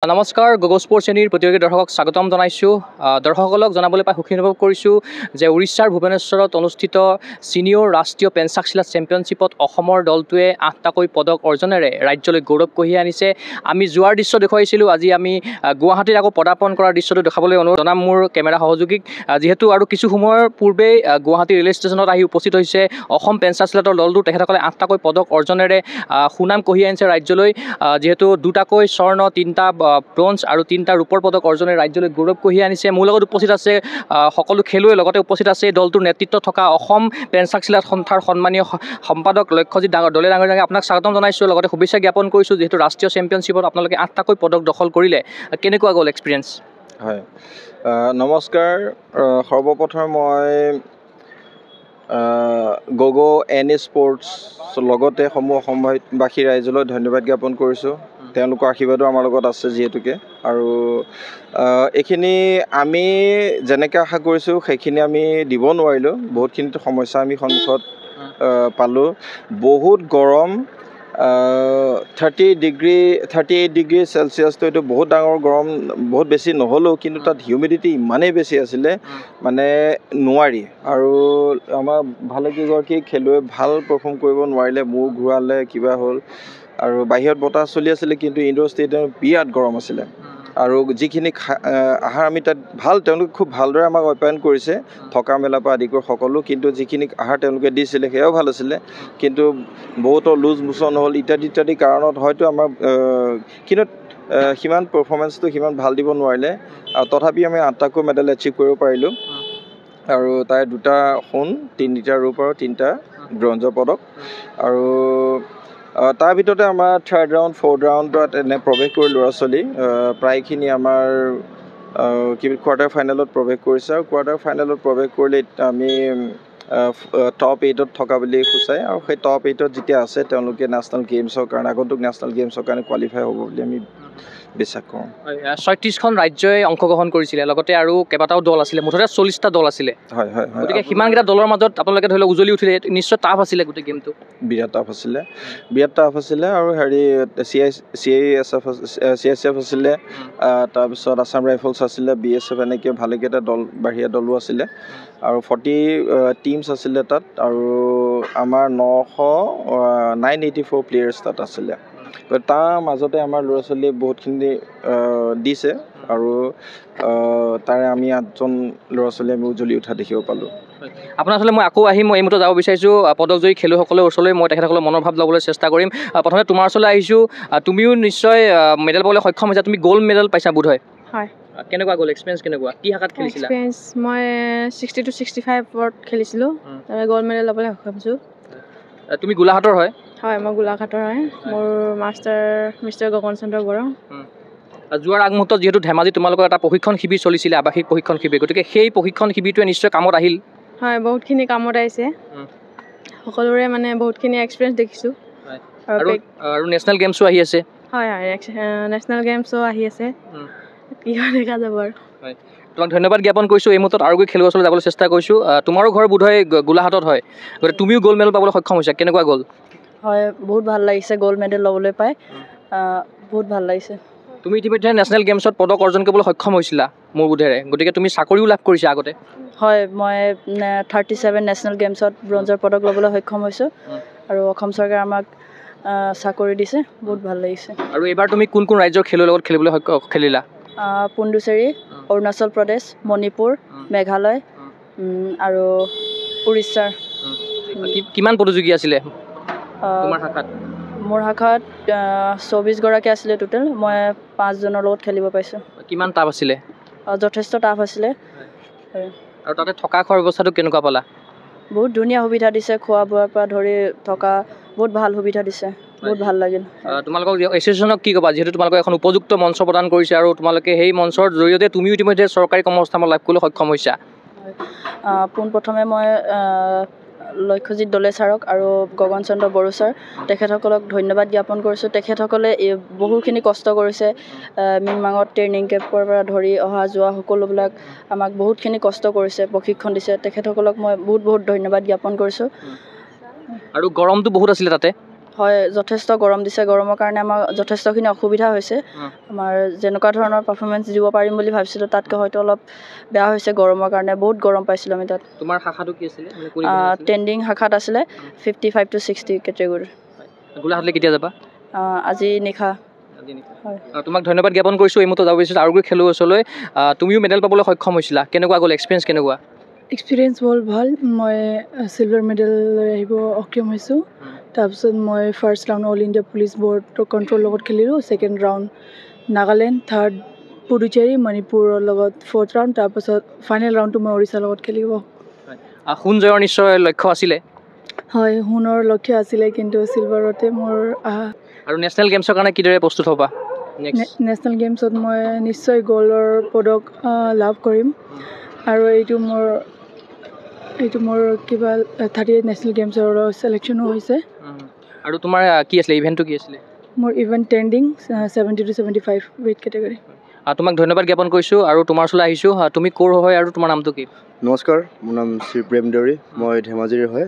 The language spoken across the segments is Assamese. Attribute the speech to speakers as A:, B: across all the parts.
A: নমস্কাৰ গগো স্পৰ্টছ শ্ৰেণীৰ প্ৰতিযোগী দৰ্শকক স্বাগতম জনাইছোঁ। দৰ্শকসকলক জনাবলৈ পাই সুখী অনুভৱ কৰিছোঁ যে উৰিষ্যাৰ ভুৱনেশ্বৰত অনুষ্ঠিত ছিনিয়ৰ ৰাষ্ট্ৰীয় পেঞ্চাকচিলা চেম্পিয়নশ্বিপত অসমৰ দলটোৱে 8টাকৈ পদক অৰ্জনেৰে ৰাজ্যলৈ গৌৰৱ কঢ়িয়াই আনিছে। আমি যোৱাৰ দৃশ্য দেখুৱাইছিলোঁ, আজি আমি গুৱাহাটীত আকৌ পদাৰ্পণ কৰাৰ দৃশ্যটো দেখাবলৈ অনুৰোধ জনাম মোৰ কেমেৰা সহযোগীক। যিহেতু আৰু কিছু সময়ৰ পূৰ্বেই গুৱাহাটী ৰেল ষ্টেচনত আহি উপস্থিত হৈছে অসম পেঞ্চাকচিলাতৰ দলটো। তেখেতসকলে 8টাকৈ পদক অৰ্জনেৰে সুনাম কঢ়িয়াই আনিছে ৰাজ্যলৈ। যিহেতু 2টাকৈ স্বৰ্ণ, 3টা ব্ৰঞ্জ আৰু 3টা ৰূপৰ পদক অৰ্জনে ৰাজ্যলৈ গৌৰৱ কঢ়িয়াই আনিছে। মোৰ লগত উপস্থিত আছে সকলো খেলুৱৈ, লগতে উপস্থিত আছে দলটোৰ নেতৃত্বত থকা অসম পেঞ্চাকচিলা সন্থাৰ সন্মানীয় সম্পাদক লক্ষ্যজিৎ দলে ডাঙৰীয়াকে আপোনাক স্বাগতম জনাইছোঁ, লগতে শুভেচ্ছা জ্ঞাপন কৰিছোঁ। যিহেতু ৰাষ্ট্ৰীয় চেম্পিয়নশ্বিপত আপোনালোকে 8টাকৈ পদক দখল কৰিলে, কেনেকুৱা গ'ল এক্সপিৰিয়েঞ্চ?
B: হয়, নমস্কাৰ। সৰ্বপ্ৰথমে মই গগো স্পৰ্টছ লগতে সমূহ অসমবাসী ৰাইজলৈ ধন্যবাদ জ্ঞাপন কৰিছোঁ। তেওঁলোকৰ আশীৰ্বাদো আমাৰ লগত আছে যিহেতুকে, আৰু এইখিনি আমি যেনেকৈ আশা কৰিছোঁ সেইখিনি আমি দিব নোৱাৰিলোঁ। বহুতখিনি সমস্যা আমি সন্মুখত পালোঁ। বহুত গৰম, 38 ডিগ্ৰী চেলচিয়াছটো এইটো বহুত ডাঙৰ গৰম, বহুত বেছি নহ'লেও কিন্তু তাত হিউমিডিটি ইমানেই বেছি আছিলে মানে নোৱাৰি। আৰু আমাৰ ভালেকেইগৰাকী খেলুৱৈ ভাল পাৰফৰ্ম কৰিব নোৱাৰিলে, মূৰ ঘূৰালে, কিবা হ'ল। আৰু বাহিৰত বতাহ চলি আছিলে, কিন্তু ইনডোৰ ষ্টেডিয়ামত বিৰাট গৰম আছিলে। আৰু যিখিনি আহাৰ আমি তাত তেওঁলোকে খুব ভালদৰে আমাক আপ্যায়ন কৰিছে, থকা মেলাৰ পৰা আদি কৰি সকলো। কিন্তু যিখিনি আহাৰ তেওঁলোকে দিছিলে সেয়াও ভাল আছিলে, কিন্তু বহুতো লুজ মোচন হ'ল ইত্যাদি কাৰণত হয়তো আমাৰ কিন্তু সিমান পাৰফৰ্মেঞ্চটো সিমান ভাল দিব নোৱাৰিলে। তথাপি আমি 8টাকৈ মেডেল এচিভ কৰিব পাৰিলোঁ। আৰু তাৰে 2টা সোণ, 3টা ৰূপ আৰু 3টা ব্ৰঞ্জৰ পদক। আৰু তাৰ ভিতৰতে আমাৰ 3rd ৰাউণ্ড 4th ৰাউণ্ডত এনে প্ৰৱেশ কৰি ল'ৰা ছোৱালী প্ৰায়খিনি আমাৰ কোৱাৰ্টাৰ ফাইনেলত প্ৰৱেশ কৰিছে। আৰু কোৱাৰ্টাৰ ফাইনেলত প্ৰৱেশ কৰিলে আমি টপ 8ত থকা বুলি সূচায়। আৰু সেই টপ 8ত যেতিয়া আছে তেওঁলোকে নেশ্যনেল গেমছৰ কাৰণে, আগন্তুক নেশ্যনেল গেমছৰ কাৰণে কোৱালিফাই হ'ব বুলি আমি বিশ্বাস কৰোঁ।
A: 36খন ৰাজ্যই অংশগ্ৰহণ কৰিছিলে, লগতে আৰু কেইবাটাও দল আছিলে, মুঠতে 40টা দল আছিলে।
B: হয় হয় হয়।
A: গতিকে সিমানকেইটা দলৰ মাজত আপোনালোকে ধৰি লওক উজলি উঠিলে, নিশ্চয় টাফ আছিলে গোটেই গেমটো। বিৰাট
B: টাফ আছিলে। আৰু CISF আছিলে, তাৰপিছত আছাম ৰাইফলছ আছিলে, BSF, এনেকৈ ভালেকেইটা দল, বাহিৰা দলো আছিলে। আৰু 40 টিমছ আছিলে তাত। আৰু আমাৰ 984 প্লেয়াৰ্ছ তাত আছিলে। তাৰ মাজতে আমাৰ ল'ৰা ছোৱালীয়ে বহুতখিনি দিছে, আৰু তাৰে আমি 8জন ল'ৰা ছোৱালী আমি উজ্বলি উঠা দেখিব পালোঁ।
A: আপোনাৰ ওচৰলৈ মই আকৌ আহিম, মই এইমতে যাব বিচাৰিছোঁ পদকজয়ী খেলুৱৈসকলৰ ওচৰলৈ। মই তেখেতসকলৰ মনৰ ভাৱ ল'বলৈ চেষ্টা কৰিম। প্ৰথমে তোমাৰ ওচৰলৈ আহিছোঁ, তুমিও নিশ্চয় মেডেল পাবলৈ সক্ষম হৈছা, তুমি গ'ল্ড মেডেল পাইছা বোধ হয়?
C: হয়।
A: কেনেকুৱা গ'ল এক্সপিৰিয়েঞ্চ, কেনেকুৱা, কি শাখাত খেলিছিলা?
C: এক্সপিৰিয়েঞ্চ মই 60 to 65ত খেলিছিলোঁ, তাৰে গ'ল্ড মেডেল ল'বলৈ সক্ষম হৈছোঁ।
A: তুমি গোলাঘাটৰ হয়?
C: হয়, মই গোলাঘাটৰ হয়। মোৰ মাষ্টাৰ মিষ্টাৰ গগন চন্দ্ৰ বৰা।
A: যোৱাৰ আগমুহূৰ্তত যিহেতু ধেমাজি তোমালোকৰ এটা প্ৰশিক্ষণ শিবিৰ চলিছিলে, আৱাসিক প্ৰশিক্ষণ শিবিৰ, গতিকে সেই প্ৰশিক্ষণ শিবিৰটোৱে নিশ্চয় কামত আহিল?
C: হয়, বহুতখিনি কামত আহিছে। সকলোৰে মানে বহুতখিনি এক্সপিৰিয়েঞ্চ দেখিছোঁ।
A: আৰু নেশ্যনেল গেমছো আহি আছে?
C: হয় হয়, নেশ্যনেল গেমছো আহি আছে, কি হয় দেখা যাব আৰু।
A: হয়, তোমাক ধন্যবাদ জ্ঞাপন কৰিছোঁ। এই মুহূৰ্তত আৰু গৈ খেলুৱৈৰ ওচৰলৈ যাবলৈ চেষ্টা কৰিছোঁ। তোমাৰো ঘৰ বোধহয় গোলাঘাটত হয়, গতিকে তুমিও গ'ল্ড মেডেল পাবলৈ সক্ষম হৈছা, কেনেকুৱা গ'ল?
D: হয়, বহুত ভাল লাগিছে গ'ল্ড মেডেল ল'বলৈ পাই, বহুত ভাল লাগিছে।
A: তুমি ইতিমধ্যে নেশ্যনেল গেমছত পদক অৰ্জন কৰিবলৈ সক্ষম হৈছিলা মোৰ বোধেৰে, গতিকে তুমি চাকৰিও লাভ কৰিছা আগতে?
D: হয়, মই 37 নেশ্যনেল গেমছত ব্ৰঞ্জৰ পদক ল'বলৈ সক্ষম হৈছোঁ, আৰু অসম চৰকাৰে আমাক চাকৰি দিছে, বহুত ভাল লাগিছে।
A: আৰু এইবাৰ তুমি কোন কোন ৰাজ্যৰ খেলুৱৈৰ লগত খেলিবলৈ খেলিলা?
D: পুডুচেৰী, অৰুণাচল প্ৰদেশ, মণিপুৰ, মেঘালয় আৰু উৰিষ্যাৰ।
A: কিমান প্ৰতিযোগী আছিলে তোমাৰ শাখাত?
D: মোৰ শাখাত 24গৰাকী আছিলে টোটেল। মই 5জনৰ লগত খেলিব পাইছোঁ।
A: কিমান টাফ আছিলে?
D: যথেষ্ট টাফ আছিলে।
A: আৰু তাতে থকা খোৱাৰ ব্যৱস্থাটো কেনেকুৱা পালা?
D: বহুত ধুনীয়া সুবিধা দিছে, খোৱা বোৱাৰ পৰা ধৰি থকা বহুত ভাল সুবিধা দিছে, বহুত ভাল লাগিল।
A: তোমালোকক এছ'চিয়েশ্যনক কি ক'বা, যিহেতু তোমালোকে এখন উপযুক্ত মঞ্চ প্ৰদান কৰিছে, আৰু তোমালোকে সেই মঞ্চৰ জৰিয়তে তুমিও ইতিমধ্যে চৰকাৰী কৰ্মসংস্থাপন লাভ কৰিবলৈ সক্ষম হৈছা?
D: পোনপ্ৰথমে মই লক্ষ্যজিৎ দলে ছাৰক আৰু গগন চন্দ্ৰ বড়ো ছাৰ, তেখেতসকলক ধন্যবাদ জ্ঞাপন কৰিছোঁ। তেখেতসকলে বহুখিনি কষ্ট কৰিছে, মিনমাঙত ট্ৰেইনিং কেম্পৰ পৰা ধৰি অহা যোৱা সকলোবিলাক আমাক বহুতখিনি কষ্ট কৰিছে, প্ৰশিক্ষণ দিছে। তেখেতসকলক মই বহুত ধন্যবাদ জ্ঞাপন কৰিছোঁ।
A: আৰু গৰমটো বহুত আছিলে তাতে?
D: হয় যথেষ্ট গৰম দিছে গৰমৰ কাৰণে আমাৰ যথেষ্টখিনি অসুবিধা হৈছে আমাৰ যেনেকুৱা ধৰণৰ পাৰফৰ্মেঞ্চ দিব পাৰিম বুলি ভাবিছিলোঁ তাতকৈ হয়তো অলপ বেয়া হৈছে গৰমৰ কাৰণে বহুত গৰম পাইছিলোঁ আমি তাত
A: তোমাৰ শাখাটো কি আছিলে
D: টেণ্ডিং শাখাত আছিলে 55 to 60 কেটেগৰী
A: গোলাঘাটলৈ কেতিয়া যাবা
D: আজি নিশা হয়
A: তোমাক ধন্যবাদ জ্ঞাপন কৰিছোঁ এই মুহূৰ্তত যাব বিচাৰিছোঁ আৰু গৈ খেলুৱৈ ওচৰলৈ তুমিও মেডেল পাবলৈ সক্ষম হৈছিলা কেনেকুৱা গ'ল এক্সপিৰিয়েঞ্চ কেনেকুৱা
E: এক্সপিৰিয়েঞ্চ হ'ল ভাল মই চিলভাৰ মেডেল লৈ আহিব সক্ষম হৈছোঁ তাৰপিছত মই first round all India police বৰ্ডৰ কণ্ট্ৰলৰ লগত খেলিলোঁ second round Nagaland third Puducherry মণিপুৰৰ লগত ফ'ৰ্থ ৰাউণ্ড তাৰপাছত ফাইনেল ৰাউণ্ডটো মই ওড়িশাৰ লগত খেলিব
A: সোণ জয়ৰ নিশ্চয় লক্ষ্য আছিলে
E: হয় সোণৰ লক্ষ্য আছিলে কিন্তু চিলভাৰতে মোৰ
A: আৰু নেশ্যনেল গেমছৰ কাৰণে কিদৰে প্ৰস্তুত হ'বা
E: নেশ্যনেল গেমছত মই নিশ্চয় গ'ল্ডৰ পদক লাভ কৰিম আৰু এইটো মোৰ কিবা 38 নেশ্যনেল গেমছৰ ছিলেকশ্যনো হৈছে
A: আৰু তোমাৰ কি আছিলে ইভেণ্টটো কি আছিলে
E: মোৰ event tending 70 to 75 weight category
A: তোমাক ধন্যবাদ জ্ঞাপন কৰিছোঁ আৰু তোমাৰ ওচৰলৈ আহিছোঁ তুমি ক'ৰ হয় আৰু তোমাৰ নামটো কি
F: নমস্কাৰ মোৰ নাম শ্ৰী প্ৰেম দেউৰী মই ধেমাজিৰ হয়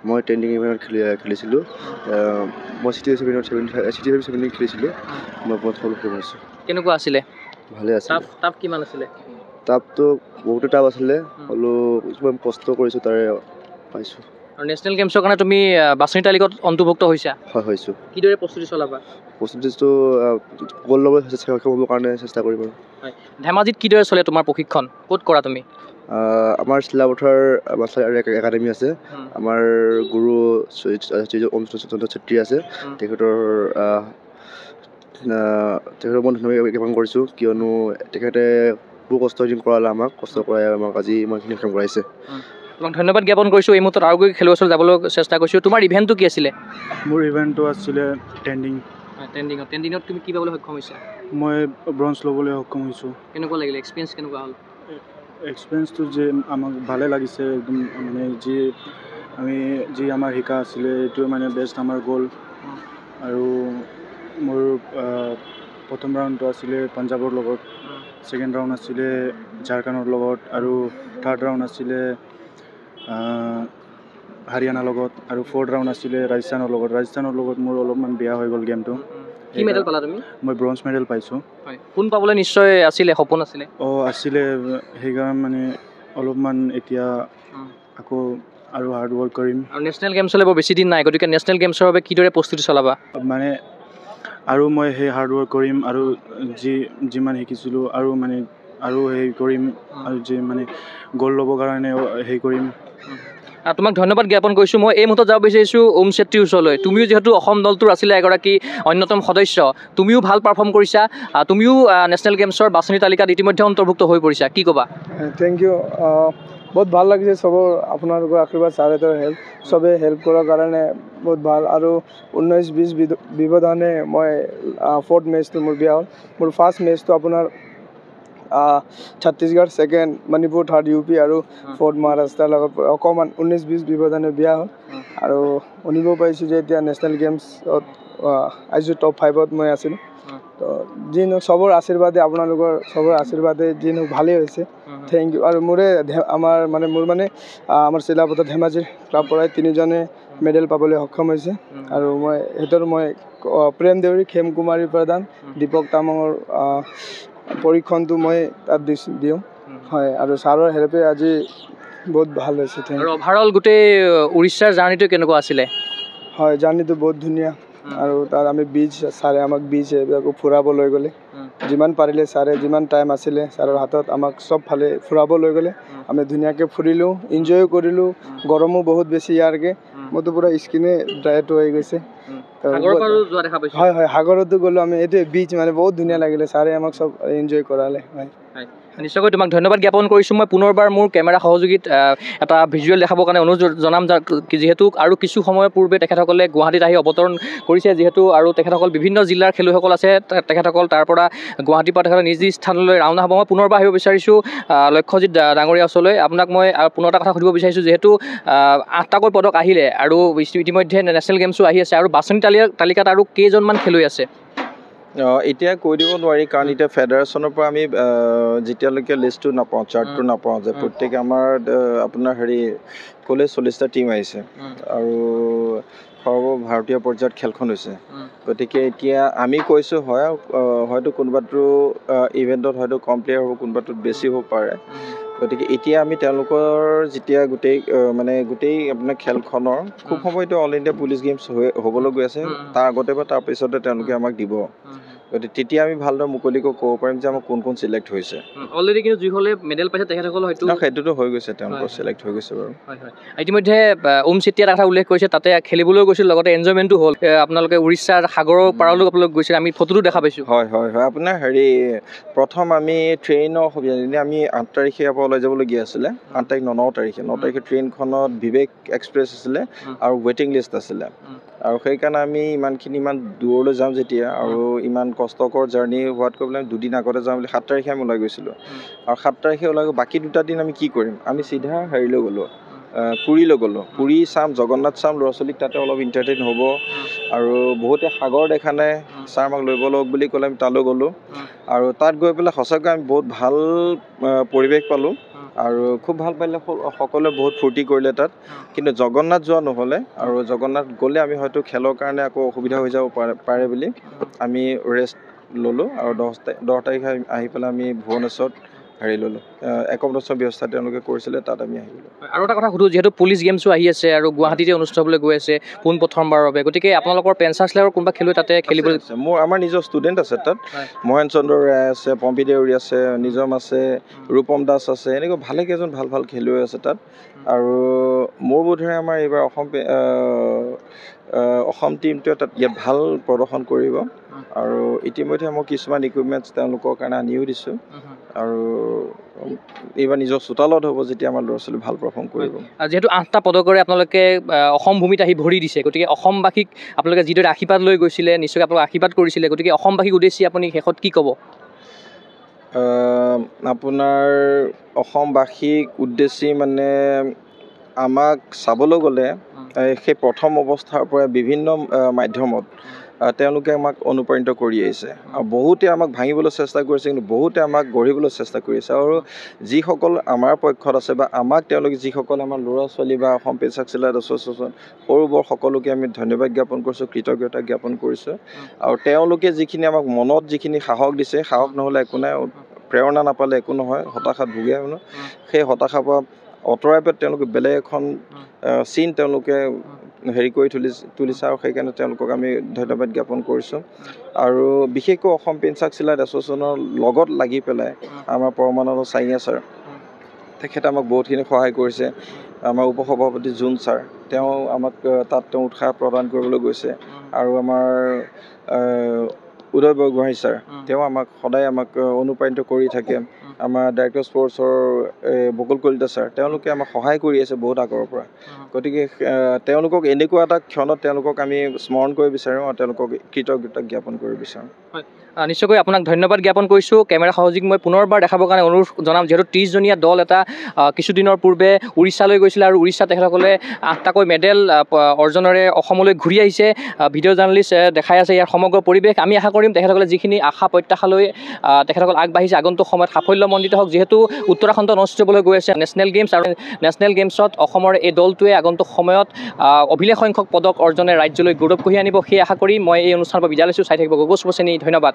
F: মই টেণ্ডিং ইভেণ্টত খেলিছিলোঁ মই চিটি 70 খেলিছিলোঁ মই প্ৰথম হৈছোঁ
A: কেনেকুৱা আছিলে
F: ভালে আছিলে
A: টাফ কিমান আছিলে
F: টাফটো বহুতো টাফ আছিলে হ'লেও কিছুমান কষ্ট কৰিছোঁ তাৰে পাইছোঁ
A: আৰু নেশ্যনেল গেমছৰ কাৰণে তুমি বাছনি তালিকাত অন্তৰ্ভুক্ত হৈছা
F: হয় হৈছোঁ
A: কিদৰে প্ৰস্তুতি চলাবা
F: প্ৰস্তুতিটো গ'ল্ড ল'বলৈ সক্ষম হ'বৰ কাৰণে চেষ্টা কৰিম আৰু
A: ধেমাজিত কিদৰে চলে তোমাৰ প্ৰশিক্ষণ ক'ত কৰা তুমি
F: আমাৰ চিলাপথাৰ মাৰ্চেল আৰ্ট একাডেমি আছে আমাৰ গুৰু ওম চন্দ্ৰ ছেত্ৰী আছে তেখেতৰ মই ধন্যবাদ জ্ঞাপন কৰিছোঁ কিয়নো তেখেতে বহু কষ্ট কৰালে আমাক কষ্ট কৰাই আমাক আজি ইমানখিনি সক্ষম কৰাইছে
A: তোমাক ধন্যবাদ জ্ঞাপন কৰিছোঁ এই মুহূৰ্তত আৰু গৈ খেলুৱৈ ওচৰত যাবলৈ চেষ্টা কৰিছোঁ তোমাৰ ইভেণ্টটো কি আছিলে
G: মোৰ ইভেণ্টটো আছিলে টেণ্ডিঙত
A: তুমি কি পাবলৈ সক্ষম হৈছা
G: মই ব্ৰঞ্জ ল'বলৈ সক্ষম হৈছোঁ
A: কেনেকুৱা লাগিলে এক্সপিৰিয়েঞ্চ কেনেকুৱা হ'ল
G: এক্সপিৰিয়েঞ্চটো যে আমাক ভালে লাগিছে একদম মানে যি আমাৰ শিকা আছিলে এইটোৱে মানে বেষ্ট আমাৰ গ'ল আৰু মোৰ প্ৰথম ৰাউণ্ডটো আছিলে পাঞ্জাৱৰ লগত ছেকেণ্ড ৰাউণ্ড আছিলে ঝাৰখণ্ডৰ লগত আৰু থাৰ্ড ৰাউণ্ড আছিলে হাৰিয়ানাৰ লগত আৰু ফ'ৰ্থ ৰাউণ্ড আছিলে ৰাজস্থানৰ লগত মোৰ অলপমান বেয়া হৈ গ'ল গেমটো
A: কি মেডেল পালা তুমি
G: মই ব্ৰঞ্জ মেডেল পাইছোঁ
A: সোণ পাবলৈ নিশ্চয় আছিলে সপোন আছিলে
G: আছিলে সেইকাৰণে মানে অলপমান এতিয়া আকৌ আৰু হাৰ্ড ৱৰ্ক কৰিম
A: আৰু নেশ্যনেল গেমছলৈ বৰ বেছি দিন নাই গতিকে নেশ্যনেল গেমছৰ বাবে কিদৰে প্ৰস্তুতি চলাবা
G: মানে আৰু মই সেই হাৰ্ড ৱৰ্ক কৰিম আৰু যিমান শিকিছিলোঁ আৰু হেৰি কৰিম আৰু মানে গ'ল্ড ল'বৰ কাৰণে হেৰি কৰিম
A: তোমাক ধন্যবাদ জ্ঞাপন কৰিছোঁ মই এই মুহূৰ্তত যাব বিচাৰিছোঁ ওম ছেত্ৰীৰ ওচৰলৈ তুমিও যিহেতু অসম দলটোৰ আছিলে এগৰাকী অন্যতম সদস্য তুমিও ভাল পাৰফৰ্ম কৰিছা তুমিও নেশ্যনেল গেমছৰ বাছনি তালিকাত ইতিমধ্যে অন্তৰ্ভুক্ত হৈ পৰিছা কি ক'বা
H: থেংক ইউ বহুত ভাল লাগিছে চবৰ আপোনালোকৰ আশীৰ্বাদ ছাৰহঁতৰ চবে হেল্প কৰাৰ কাৰণে বহুত ভাল আৰু 19-20 ব্যৱধানে মই ফ'ৰ্থ মেচটো মোৰ বিয়া হ'ল মোৰ ফাৰ্ষ্ট মেচটো আপোনাৰ Chhattisgarh second Manipur third UP আৰু ফ'ৰ্থ মহাৰাষ্ট্ৰৰ লগত অকণমান 19-20 ব্যৱধানে বিয়া হ'ল আৰু শুনিব পাৰিছোঁ যে এতিয়া নেশ্যনেল গেমছত আজি টপ 5ত মই আছিলোঁ তো যি নহওক চবৰ আশীৰ্বাদে আপোনালোকৰ চবৰ আশীৰ্বাদে যি নহওক ভালেই হৈছে থেংক ইউ আৰু মোৰ চিলাপথাৰ ধেমাজিৰ ক্লাবৰ পৰাই 3জনে মেডেল পাবলৈ সক্ষম হৈছে আৰু মই প্ৰেম দেউৰী খেম কুমাৰী প্ৰধান দীপক তামাঙৰ পৰীক্ষণটো মই তাত দিওঁ হয় আৰু ছাৰৰ হেল্পে আজি বহুত ভাল হৈছে
A: আৰু অভাৰঅল গোটেই উৰিষ্যাৰ জাৰ্ণিটো কেনেকুৱা আছিলে
H: হয় জাৰ্ণিটো বহুত ধুনীয়া আৰু তাত আমি ছাৰে আমাক এইবিলাকো ফুৰাব লৈ গ'লে যিমান পাৰিলে ছাৰে যিমান টাইম আছিলে ছাৰৰ হাতত আমাক চবফালে ফুৰাব লৈ গ'লে আমি ধুনীয়াকৈ ফুৰিলোঁ এনজয়ো কৰিলোঁ গৰমো বহুত বেছি ইয়াৰকে মইতো পূৰা স্কিনে ড্ৰাইট হৈ গৈছে হয় সাগৰতো গ'লোঁ আমি এইটোৱে বিচ মানে বহুত ধুনীয়া লাগিলে ছাৰে আমাক চব এনজয় কৰালে হয়
A: নিশ্চয়কৈ তোমাক ধন্যবাদ জ্ঞাপন কৰিছোঁ মই পুনৰবাৰ মোৰ কেমেৰা সহযোগীত এটা ভিজুৱেল দেখাবৰ কাৰণে অনুৰোধ জনাম যিহেতু আৰু কিছু সময়ৰ পূৰ্বে তেখেতসকলে গুৱাহাটীত আহি অৱতৰণ কৰিছে যিহেতু আৰু তেখেতসকল বিভিন্ন জিলাৰ খেলুৱৈসকল আছে তেখেতসকল তাৰ পৰা গুৱাহাটীৰ পৰা তেখেতৰ নিজ স্থানলৈ ৰাওনা হ'ব মই পুনৰবাৰ আহিব বিচাৰিছোঁ লক্ষ্যজিৎ ডাঙৰীয়া ওচৰলৈ আপোনাক মই পুনৰ এটা কথা সুধিব বিচাৰিছোঁ যিহেতু 8টাকৈ পদক আহিলে আৰু ইতিমধ্যে নেশ্যনেল গেমছো আহি আছে আৰু বাছনি তালিকাত আৰু কেইজনমান খেলুৱৈ আছে
B: এতিয়া কৈ দিব নোৱাৰি কাৰণ এতিয়া ফেডাৰেশ্যনৰ পৰা আমি যেতিয়ালৈকে লিষ্টটো নাপাওঁ চাৰ্টটো নাপাওঁ যে প্ৰত্যেক আমাৰ আপোনাৰ ক'লে 40টা টীম আহিছে আৰু সৰ্বভাৰতীয় পৰ্যায়ত খেলখন হৈছে গতিকে এতিয়া আমি কৈছোঁ হয়তো কোনোবাটো ইভেণ্টত হয়তো কম প্লেয়াৰ হ'ব কোনোবাটোত বেছি হ'ব পাৰে গতিকে এতিয়া আমি তেওঁলোকৰ যেতিয়া গোটেই আপোনাৰ খেলখনৰ খুব সময়তো অল ইণ্ডিয়া পুলিচ গেমছ হ'বলৈ গৈ আছে তাৰ আগতে বা তাৰ পিছতে তেওঁলোকে আমাক দিব গতিকে তেতিয়া আমি ভালদৰে মুকলিকৈ ক'ব পাৰিম যে আমাৰ কোন চিলেক্ট হৈছে
A: অলৰেডি কিন্তু যিসকলে মেডেল পাইছে তেখেতসকল হয়তো
B: সেইটোতো হৈ গৈছে তেওঁলোকৰ চিলেক্ট হৈ গৈছে বাৰু
A: ইতিমধ্যে ওম চেতিয়াৰ কথা উল্লেখ কৰিছে তাতে খেলিবলৈ গৈছিল লগতে এনজয়মেণ্টটো হ'ল আপোনালোকে উৰিষ্যাৰ সাগৰৰ পাৰলৈ আপোনালোক গৈছিল আমি ফটোটো দেখা পাইছোঁ
B: হয় আপোনাৰ প্ৰথম আমি ট্ৰেইনৰ সুবিধা আমি 8 তাৰিখে ইয়াৰ পৰা ওলাই যাবলগীয়া আছিলে 8 তাৰিখ 9 তাৰিখে ট্ৰেইনখনত বিবেক এক্সপ্ৰেছ আছিলে আৰু ৱেটিং লিষ্ট আছিলে আৰু সেইকাৰণে আমি ইমান দূৰলৈ যাওঁ যেতিয়া আৰু ইমান কষ্টকৰ জাৰ্ণি হোৱাতকৈ বোলে 2 দিন আগতে যাওঁ বুলি 7 তাৰিখে আমি ওলাই গৈছিলোঁ আৰু 7 তাৰিখে ওলাই গৈ বাকী 2টা দিন আমি কি কৰিম আমি চিধা হেৰিলৈ গ'লোঁ পুৰীলৈ গ'লোঁ পুৰী চাম জগন্নাথ চাম ল'ৰা ছোৱালীক তাতে অলপ এণ্টাৰটেইন হ'ব আৰু বহুতে সাগৰ দেখা নাই ছাৰ আমাক লৈ লওক বুলি ক'লে আমি তালৈ গ'লোঁ আৰু তাত গৈ পেলাই সঁচাকৈ আমি বহুত ভাল পৰিৱেশ পালোঁ আৰু খুব ভাল পালে সকলোৱে বহুত ফূৰ্তি কৰিলে তাত কিন্তু জগন্নাথ যোৱা নহ'লে আৰু জগন্নাথ গ'লে আমি হয়তো খেলৰ কাৰণে আকৌ অসুবিধা হৈ যাব পাৰে বুলি আমি ৰেষ্ট ল'লোঁ আৰু 10 তাৰিখে আহি পেলাই আমি ভুৱনেশ্বৰত ল'লোঁ একমদস্য ব্যৱস্থা তেওঁলোকে কৰিছিলে তাত আমি আহিলোঁ
A: আৰু এটা কথা সুধোঁ যিহেতু পুলিচ গেমছো আহি আছে আৰু গুৱাহাটীতে অনুষ্ঠিত হ'বলৈ গৈ আছে প্ৰথমবাৰৰ বাবে গতিকে আপোনালোকৰ পেঞ্চাছলাৰৰ কোনোবা খেলুৱৈ তাতে খেলিবলৈ
B: আমাৰ নিজৰ ষ্টুডেণ্ট আছে তাত মহেন চন্দ্ৰ ৰায় আছে পম্পী দেউৰী আছে নিজম আছে ৰূপম দাস আছে এনেকৈ ভালেকেইজন ভাল খেলুৱৈ আছে তাত আৰু মোৰ বোধেৰে আমাৰ এইবাৰ অসম টীমটোৱে তাত ইয়াত ভাল প্ৰদৰ্শন কৰিব আৰু ইতিমধ্যে মই কিছুমান ইকুইপমেণ্টছ তেওঁলোকৰ কাৰণে আনিও দিছোঁ আৰু এইবাৰ নিজৰ চোতালত হ'ব যেতিয়া আমাৰ ল'ৰা ছোৱালী ভাল পাৰফৰ্ম কৰিব
A: যিহেতু 8টা পদকৰে আপোনালোকে অসম ভূমিত আহি ভৰি দিছে গতিকে অসমবাসীক আপোনালোকে যিদৰে আশীৰ্বাদ লৈ গৈছিলে নিশ্চয় আপোনালোকে আশীৰ্বাদ কৰিছিলে গতিকে অসমবাসীক উদ্দেশ্যি আপুনি শেষত কি ক'ব
B: আপোনাৰ অসমবাসীক উদ্দেশ্যি আমাক চাবলৈ গ'লে সেই প্ৰথম অৱস্থাৰ পৰা বিভিন্ন মাধ্যমত তেওঁলোকে আমাক অনুপ্ৰাণিত কৰি আহিছে আৰু বহুতে আমাক ভাঙিবলৈ চেষ্টা কৰিছে কিন্তু বহুতে আমাক গঢ়িবলৈ চেষ্টা কৰিছে আৰু যিসকল আমাৰ পক্ষত আছে বা আমাক তেওঁলোকে যিসকল আমাৰ ল'ৰা ছোৱালী বা অসম পেঞ্চাক চিলাইট এছ'চিয়েশ্যন সৰু বৰ সকলোকে আমি ধন্যবাদ জ্ঞাপন কৰিছোঁ কৃতজ্ঞতা জ্ঞাপন কৰিছোঁ আৰু তেওঁলোকে যিখিনি আমাক মনত যিখিনি সাহস দিছে সাহস নহ'লে একো নাই প্ৰেৰণা নাপালে একো নহয় হতাশাত ভুগে সেই হতাশাৰ পৰা অঁতৰাই পেলাই তেওঁলোকে বেলেগ এখন চিন তেওঁলোকে কৰি তুলিছে আৰু সেইকাৰণে তেওঁলোকক আমি ধন্যবাদ জ্ঞাপন কৰিছোঁ আৰু বিশেষকৈ অসম পেঞ্চাক চিলাইট এছ'চিয়েশ্যনৰ লগত লাগি পেলাই আমাৰ পৰমানন্দ চাইঙীয়া ছাৰ তেখেতে আমাক বহুতখিনি সহায় কৰিছে আমাৰ উপসভাপতি জোন ছাৰ তেওঁ আমাক তাত উৎসাহ প্ৰদান কৰিবলৈ গৈছে আৰু আমাৰ উদয় বৰগোহাঁই ছাৰ তেওঁ সদায় আমাক অনুপ্ৰাণিত কৰি থাকে আমাৰ ডাইৰেক্টৰ স্পৰ্টছৰ বকুল কলিতা ছাৰ তেওঁলোকে আমাক সহায় কৰি আছে বহুত আগৰ পৰা গতিকে তেওঁলোকক এনেকুৱা এটা ক্ষণত তেওঁলোকক আমি স্মৰণ কৰিব বিচাৰোঁ আৰু তেওঁলোকক কৃতজ্ঞতা জ্ঞাপন কৰিব বিচাৰোঁ
A: নিশ্চয়কৈ আপোনাক ধন্যবাদ জ্ঞাপন কৰিছোঁ কেমেৰা সহযোগী মই পুনৰবাৰ দেখাবৰ কাৰণে অনুৰোধ জনাম যিহেতু 30জনীয়া দল এটা কিছুদিনৰ পূৰ্বে উৰিষ্যালৈ গৈছিলে আৰু উৰিষ্যাত তেখেতসকলে 8টাকৈ মেডেল অৰ্জনেৰে অসমলৈ ঘূৰি আহিছে ভিডিঅ' জাৰ্নেলিষ্ট দেখাই আছে ইয়াৰ সমগ্ৰ পৰিৱেশ আমি আশা কৰিম তেখেতসকলে যিখিনি আশা প্ৰত্যাশালৈ তেখেতসকল আগবাঢ়িছে আগন্তুক সময়ত সাফল্যমণ্ডিত হওক যিহেতু উত্তৰাখণ্ডত অনুষ্ঠিত হ'বলৈ গৈ আছে নেশ্যনেল গেমছ আৰু নেশ্যনেল গেমছত অসমৰ এই দলটোৱে আগন্তুক সময়ত অভিলেখ সংখ্যক পদক অৰ্জনে ৰাজ্যলৈ গৌৰৱ কঢ়িয়াই আনিব সেই আশা কৰি মই এই অনুষ্ঠানৰ পৰা বিদায় লৈছোঁ চাই থাকিব গগৈ সুবচেনী ধন্যবাদ